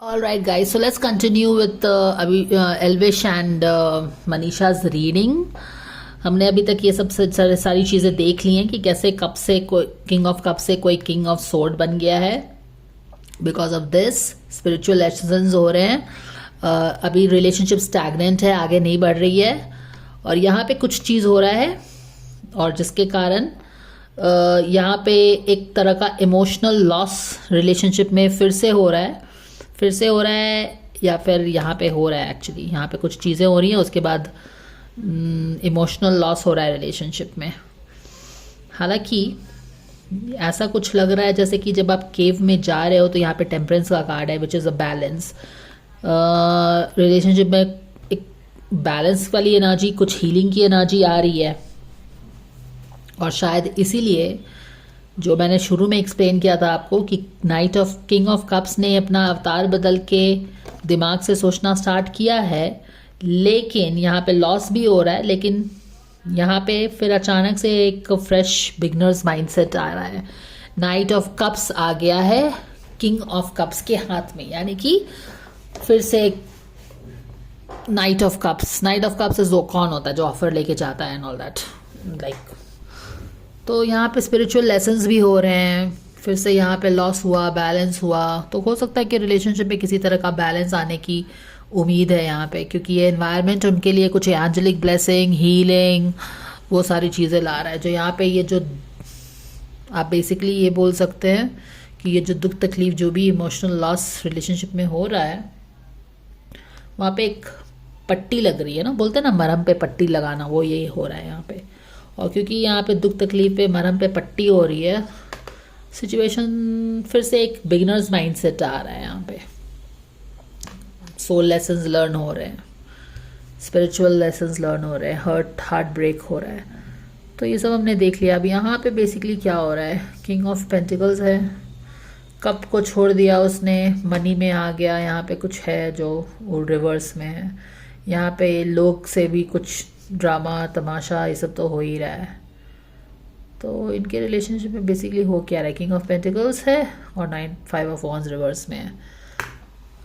All right, guys. So let's continue with Elvish and Manisha's reading. हमने अभी तक ये सब सारी चीज़ें देख ली हैं कि कैसे कप से कोई किंग ऑफ कप से कोई किंग ऑफ सोर्ड बन गया है. Because of this spiritual lessons हो रहे हैं. अभी रिलेशनशिप स्टैग्नेंट है, आगे नहीं बढ़ रही है. और यहाँ पे कुछ चीज़ हो रहा है और जिसके कारण यहाँ पे एक तरह का इमोशनल लॉस रिलेशनशिप में फिर से हो रहा है या फिर यहाँ पे हो रहा है. एक्चुअली यहाँ पे कुछ चीज़ें हो रही हैं, उसके बाद इमोशनल लॉस हो रहा है रिलेशनशिप में. हालांकि ऐसा कुछ लग रहा है जैसे कि जब आप केव में जा रहे हो तो यहाँ पे टेम्परेंस का कार्ड है which is a balance. Relationship में एक बैलेंस वाली एनर्जी, कुछ हीलिंग की एनर्जी आ रही है. और शायद इसीलिए जो मैंने शुरू में एक्सप्लेन किया था आपको कि night of king of cups ने अपना अवतार बदल के दिमाग से सोचना स्टार्ट किया है. लेकिन यहाँ पे लॉस भी हो रहा है, लेकिन यहाँ पे फिर अचानक से एक फ्रेश बिगनर्स माइंडसेट आ रहा है. नाइट ऑफ कप्स आ गया है किंग ऑफ कप्स के हाथ में, यानी कि फिर से नाइट ऑफ कप्स जो कौन होता है जो ऑफर लेके जाता है एंड ऑल दैट लाइक. तो यहाँ पे स्पिरिचुअल लेसन्स भी हो रहे हैं. फिर से यहाँ पे लॉस हुआ, बैलेंस हुआ, तो हो सकता है कि रिलेशनशिप में किसी तरह का बैलेंस आने की उम्मीद है यहाँ पे, क्योंकि ये एनवायरनमेंट उनके लिए कुछ एंजेलिक ब्लेसिंग, हीलिंग, वो सारी चीज़ें ला रहा है. जो यहाँ पे ये जो आप बेसिकली ये बोल सकते हैं कि ये जो दुख तकलीफ, जो भी इमोशनल लॉस रिलेशनशिप में हो रहा है, वहाँ पे एक पट्टी लग रही है ना, बोलते हैं ना मरहम पे पट्टी लगाना, वो यही हो रहा है यहाँ पे. और क्योंकि यहाँ पे दुख तकलीफ पे मरहम पे पट्टी हो रही है, सिचुएशन फिर से एक बिगिनर्स माइंडसेट आ रहा है यहाँ पे. सोल लेसन्स लर्न हो रहे हैं, स्पिरिचुअल लेसन्स लर्न हो रहे हैं, हार्ट ब्रेक हो रहा है. तो ये सब हमने देख लिया. अब यहाँ पे बेसिकली क्या हो रहा है, किंग ऑफ पेंटिकल्स है, कप को छोड़ दिया उसने, मनी में आ गया. यहाँ पे कुछ है जो रिवर्स में है. यहाँ पे लोग से भी कुछ ड्रामा तमाशा ये सब तो हो ही रहा है. तो इनके रिलेशनशिप में बेसिकली हो क्या रहा है, किंग ऑफ पेंटिकल्स है और 5 ऑफ वॉन्ड्स रिवर्स में है.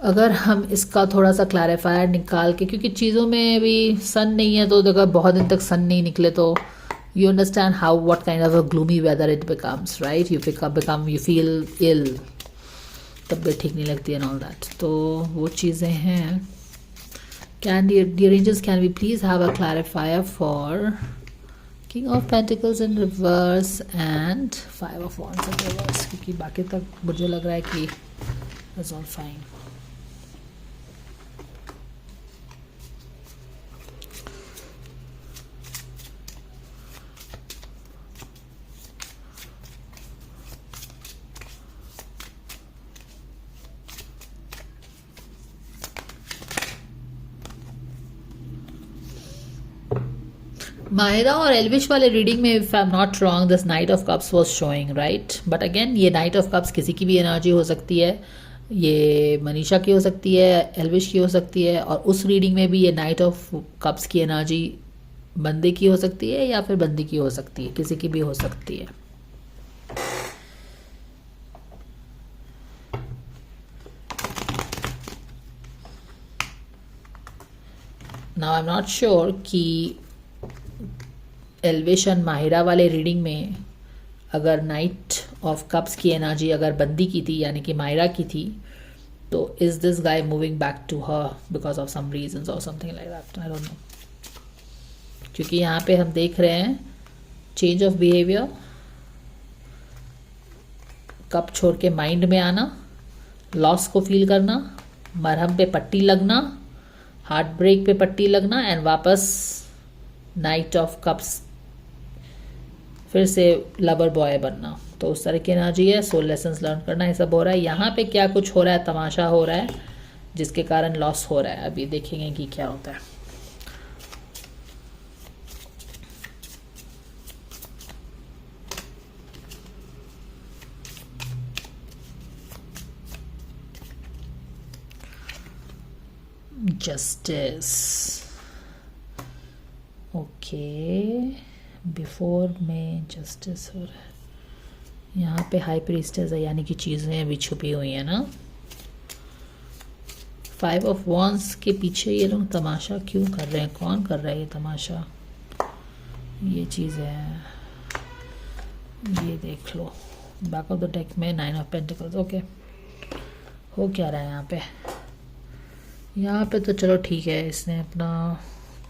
अगर हम इसका थोड़ा सा क्लैरिफायर निकाल के, क्योंकि चीज़ों में अभी सन नहीं है, तो अगर बहुत दिन तक सन नहीं निकले तो you understand how what kind of a gloomy weather it becomes, right. You feel ill, तबीयत ठीक नहीं लगती एंड ऑल दैट. तो वो चीज़ें हैं. Can the angels, can we please have a clarifier for King of Pentacles in reverse and 5 of Wands in reverse, क्योंकि बाकी तक मुझे लग रहा है कि it's all fine. माहिरा और एल्विश वाले रीडिंग में if I am not wrong this night of cups was showing, right. But again ये नाइट ऑफ कप्स किसी की भी एनर्जी हो सकती है. ये मनीषा की हो सकती है, एल्विश की हो सकती है, और उस रीडिंग में भी ये नाइट ऑफ कप्स की एनर्जी बंदे की हो सकती है या फिर बंदी की हो सकती है, किसी की भी हो सकती है. Now I am not sure कि एल्विश एंड माहिरा वाले रीडिंग में अगर नाइट ऑफ कप्स की एनर्जी अगर बंदी की थी, यानी कि माहिरा की थी, तो is this guy moving back to her because of some reasons और something like that, I don't know. क्योंकि यहाँ पे हम देख रहे हैं चेंज ऑफ बिहेवियर, कप छोड़ के माइंड में आना, लॉस को फील करना, मरहम पे पट्टी लगना, हार्ट ब्रेक पे पट्टी लगना, एंड वापस नाइट ऑफ कप्स फिर से लवर बॉय बनना. तो उस तरह की एनर्जी है. सोल लेसन्स लर्न करना, ये सब हो रहा है. यहाँ पे क्या कुछ हो रहा है, तमाशा हो रहा है जिसके कारण लॉस हो रहा है. अभी देखेंगे कि क्या होता है. जस्टिस, ओके, बिफोर में जस्टिस हो रहा है. यहाँ पे हाई प्रीस्टेस है, यानी कि चीज़ें अभी छुपी हुई हैं ना. फाइव ऑफ वॉन्स के पीछे ये लोग तमाशा क्यों कर रहे हैं? कौन कर रहा है ये तमाशा? ये चीज़ है, ये देख लो। बैक ऑफ द डेक में नाइन ऑफ पेंटिकल्स। ओके, हो क्या रहा है यहाँ पे? यहाँ पे तो चलो ठीक है, इसने अपना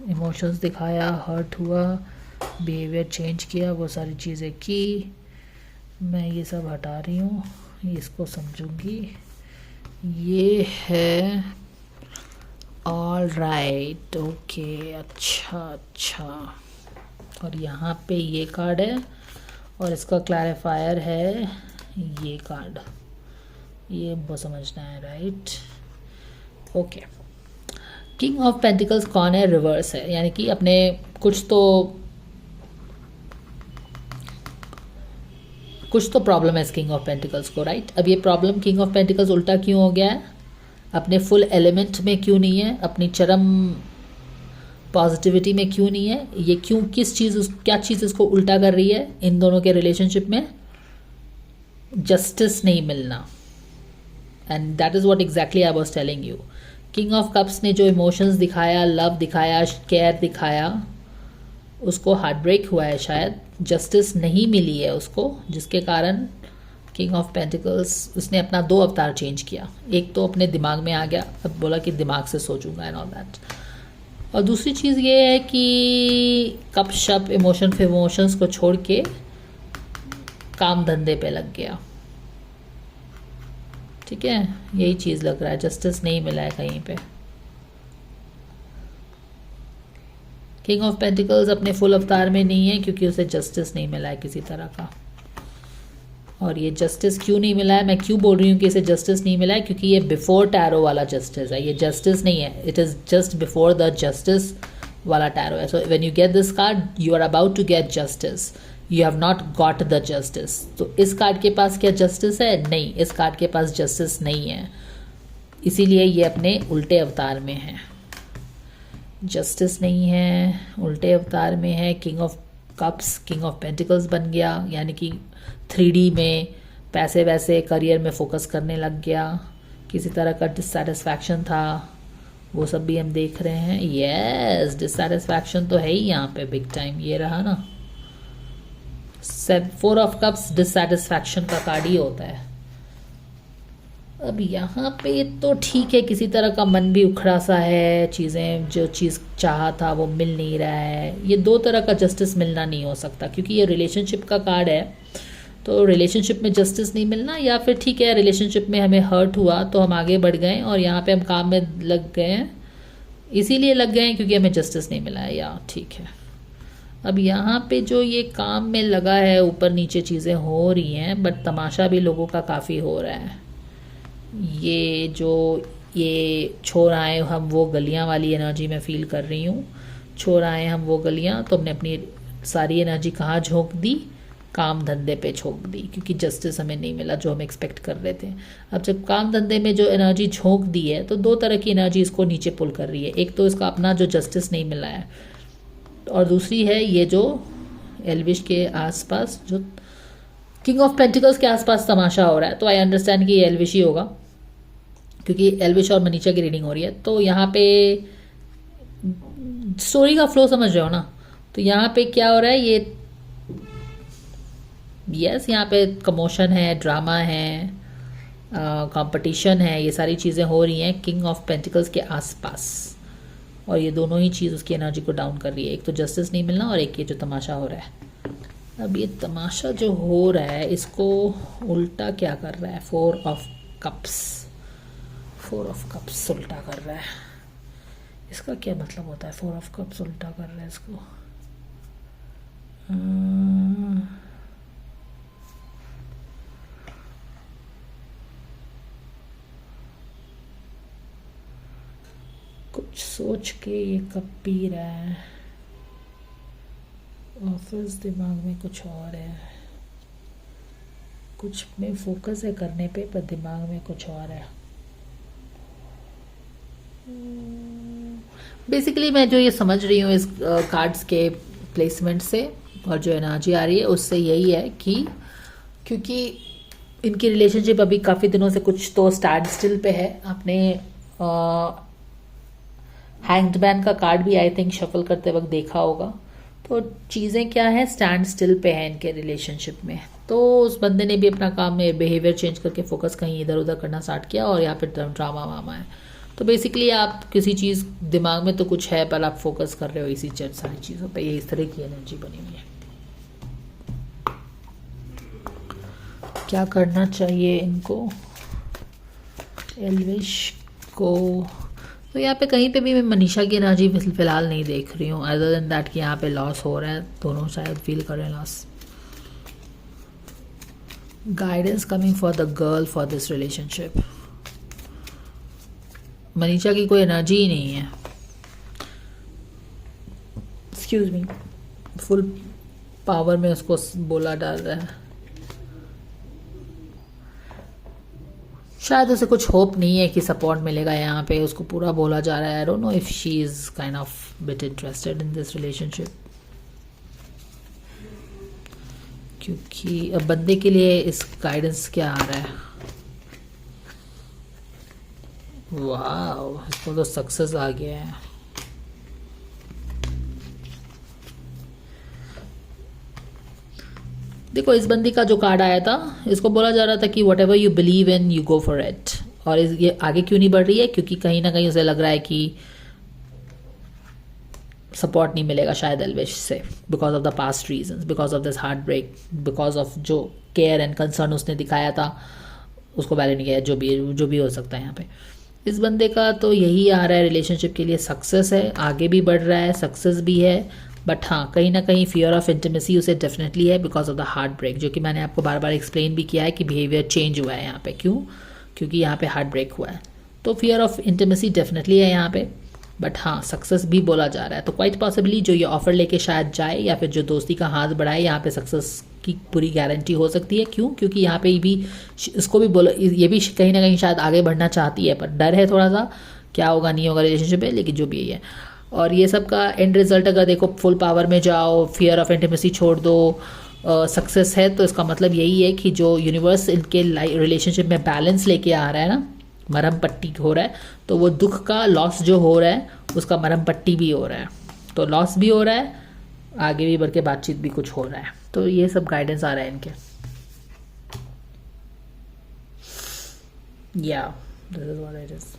इमोशंस दिखाया, हर्ट हुआ, बिहेवियर चेंज किया, वो सारी चीज़ें की। मैं ये सब हटा रही हूँ, इसको समझूंगी। ये है ऑल राइट, ओके, अच्छा अच्छा। और यहाँ पे ये कार्ड है और इसका क्लैरिफायर है ये कार्ड। ये वो समझना है, right? Okay. King of pentacles कौन है? रिवर्स है, यानी कि अपने कुछ तो प्रॉब्लम है इस किंग ऑफ पेंटिकल्स को, राइट? अब ये प्रॉब्लम किंग ऑफ पेंटिकल्स उल्टा क्यों हो गया है? अपने फुल एलिमेंट में क्यों नहीं है? अपनी चरम पॉजिटिविटी में क्यों नहीं है? ये क्यों, क्या चीज़ इसको उल्टा कर रही है? इन दोनों के रिलेशनशिप में जस्टिस नहीं मिलना। And that is what exactly I was telling you. King of cups ने जो इमोशंस दिखाया, लव दिखाया, केयर दिखाया, उसको हार्ट ब्रेक हुआ है शायद, जस्टिस नहीं मिली है उसको, जिसके कारण किंग ऑफ पेंटिकल्स उसने अपना 2 अवतार चेंज किया। एक तो अपने दिमाग में आ गया, अब बोला कि दिमाग से सोचूंगा एंड ऑल दैट। और दूसरी चीज़ ये है कि कप शप इमोशंस को छोड़ के काम धंधे पे लग गया। ठीक है, यही चीज़ लग रहा है, जस्टिस नहीं मिला है कहीं पे। किंग ऑफ पेंटिकल्स अपने फुल अवतार में नहीं है क्योंकि उसे जस्टिस नहीं मिला है किसी तरह का। और ये जस्टिस क्यों नहीं मिला है? मैं क्यों बोल रही हूँ कि इसे जस्टिस नहीं मिला है? क्योंकि ये बिफोर टैरो वाला जस्टिस है, ये जस्टिस नहीं है, it is just before the justice वाला टैरो है। So when you get this card, you are about to get justice, you have not got the justice. तो इस कार्ड के पास क्या जस्टिस है? नहीं, इस कार्ड के पास जस्टिस नहीं है, इसीलिए ये अपने उल्टे अवतार में है। जस्टिस नहीं है, उल्टे अवतार में है। King of cups king of pentacles बन गया, यानी कि 3D में पैसे वैसे करियर में फोकस करने लग गया, किसी तरह का डिससेटिस्फैक्शन था, वो सब भी हम देख रहे हैं। यस, डिससेटिस्फैक्शन तो है ही यहाँ पे बिग टाइम, ये रहा ना। 4 ऑफ कप्स डिससेटिस्फैक्शन का कार्ड ही होता है। अब यहाँ पे तो ठीक है, किसी तरह का मन भी उखड़ा सा है, चीज़ें जो चीज़ चाहा था वो मिल नहीं रहा है। ये 2 तरह का जस्टिस मिलना नहीं हो सकता क्योंकि ये रिलेशनशिप का कार्ड है। तो रिलेशनशिप में जस्टिस नहीं मिलना, या फिर ठीक है रिलेशनशिप में हमें हर्ट हुआ तो हम आगे बढ़ गए और यहाँ पे हम काम में लग गए हैं, इसीलिए लग गए हैं क्योंकि हमें जस्टिस नहीं मिला है, या ठीक है। अब यहाँ पे जो ये काम में लगा है, ऊपर नीचे चीज़ें हो रही हैं, बट तमाशा भी लोगों का काफ़ी हो रहा है। ये छोड़ आए हम वो गलियाँ वाली एनर्जी में फील कर रही हूँ। छोड़ आए हम वो गलियाँ तो हमने अपनी सारी एनर्जी कहाँ झोंक दी? काम धंधे पे झोंक दी, क्योंकि जस्टिस हमें नहीं मिला जो हम एक्सपेक्ट कर रहे थे। अब जब काम धंधे में जो एनर्जी झोंक दी है तो 2 तरह की एनर्जी इसको नीचे पुल कर रही है। एक तो इसका अपना जो जस्टिस नहीं मिला है, और दूसरी है ये जो एल्विश के आसपास, जो किंग ऑफ पेंटिकल्स के आसपास तमाशा हो रहा है। तो आई अंडरस्टैंड कि ये एल्विश ही होगा क्योंकि एल्विश और मनीषा की रीडिंग हो रही है। तो यहाँ पे स्टोरी का फ्लो समझ रहे हो ना? तो यहाँ पे क्या हो रहा है, ये यस यहाँ पे कमोशन है, ड्रामा है, कंपटीशन है, ये सारी चीज़ें हो रही हैं किंग ऑफ पेंटिकल्स के आसपास, और ये दोनों ही चीज़ उसकी एनर्जी को डाउन कर रही है। एक तो जस्टिस नहीं मिलना और एक ये जो तमाशा हो रहा है। अब ये तमाशा जो हो रहा है इसको उल्टा क्या कर रहा है? 4 ऑफ कप्स उल्टा कर रहा है। इसका क्या मतलब होता है 4 ऑफ कप्स उल्टा कर रहा है इसको? कुछ सोच के ये कप पी रहा है, ऑफिस दिमाग में कुछ और है, कुछ में फोकस है करने पे पर दिमाग में कुछ और है। बेसिकली मैं जो ये समझ रही हूँ इस कार्ड्स के प्लेसमेंट से और जो एनर्जी आ रही है उससे यही है कि क्योंकि इनकी रिलेशनशिप अभी काफ़ी दिनों से कुछ तो स्टैंड स्टिल पे है, अपने हैंग्ड मैन का कार्ड भी आई थिंक शफल करते वक्त देखा होगा। तो चीज़ें क्या है, स्टैंड स्टिल पे है इनके रिलेशनशिप में। तो उस बंदे ने भी अपना काम में बिहेवियर चेंज करके फोकस कहीं इधर उधर करना स्टार्ट किया, और यहाँ पे ड्रामा वामा है। तो बेसिकली आप किसी चीज़ दिमाग में तो कुछ है पर आप फोकस कर रहे हो इसी सारी चीज़ों पे, ये इस तरह की एनर्जी बनी हुई है। क्या करना चाहिए इनको, एल्विश को? तो यहाँ पे कहीं पे भी मैं मनीषा की एनर्जी फिलहाल नहीं देख रही हूँ, अदर देन दैट कि यहाँ पे लॉस हो रहा है, दोनों शायद फील कर रहे हैं loss. Guidance coming for the girl for this relationship. Manisha की कोई एनर्जी ही नहीं है, एक्सक्यूज मी, फुल पावर में उसको बोला डाल रहा है। शायद उसे कुछ होप नहीं है कि सपोर्ट मिलेगा, यहाँ पे उसको पूरा बोला जा रहा है। आई don't know if she is kind of bit interested in this relationship, क्योंकि अब बंदे के लिए इस गाइडेंस क्या आ रहा है, वाह इसको तो सक्सेस आ गया है। देखो इस बंदी का जो कार्ड आया था, इसको बोला जा रहा था कि what ever you believe in you go for it. और ये आगे क्यों नहीं बढ़ रही है, क्योंकि कहीं ना कहीं उसे लग रहा है कि सपोर्ट नहीं मिलेगा शायद एल्विश से, because of the past reasons, because of this heart break, because of जो केयर एंड कंसर्न उसने दिखाया था उसको वैल्यू नहीं किया, जो भी हो सकता है यहाँ पे। इस बंदे का तो यही आ रहा है, रिलेशनशिप के लिए सक्सेस है, आगे भी बढ़ रहा है, सक्सेस भी है, बट हाँ कहीं ना कहीं फियर ऑफ इंटीमेसी उसे डेफिनेटली है because of the heart break, जो कि मैंने आपको बार बार एक्सप्लेन भी किया है कि बिहेवियर चेंज हुआ है यहाँ पे। क्यों? क्योंकि यहाँ पे हार्ट ब्रेक हुआ है। तो फियर ऑफ इंटीमेसी डेफिनेटली है यहाँ पे, बट हाँ सक्सेस भी बोला जा रहा है। तो क्वाइट पॉसिबली जो ये ऑफर लेके शायद जाए या फिर जो दोस्ती का हाथ बढ़ाए, यहाँ पे सक्सेस की पूरी गारंटी हो सकती है। क्यों? क्योंकि यहाँ पे भी इसको भी बोला, ये भी कहीं ना कहीं शायद आगे बढ़ना चाहती है, पर डर है थोड़ा सा क्या होगा नहीं होगा रिलेशनशिप में, लेकिन जो भी है। और ये सब का एंड रिजल्ट अगर देखो फुल पावर में जाओ, फियर ऑफ इंटीमेसी छोड़ दो, सक्सेस है, तो इसका मतलब यही है कि जो यूनिवर्स इनके रिलेशनशिप में बैलेंस लेके आ रहा है ना, मरहम पट्टी हो रहा है, तो वो दुख का लॉस जो हो रहा है उसका मरहम पट्टी भी हो रहा है। तो लॉस भी हो रहा है, आगे भी बढ़ के बातचीत भी कुछ हो रहा है। तो ये सब गाइडेंस आ रहा है इनके। या this is what it is.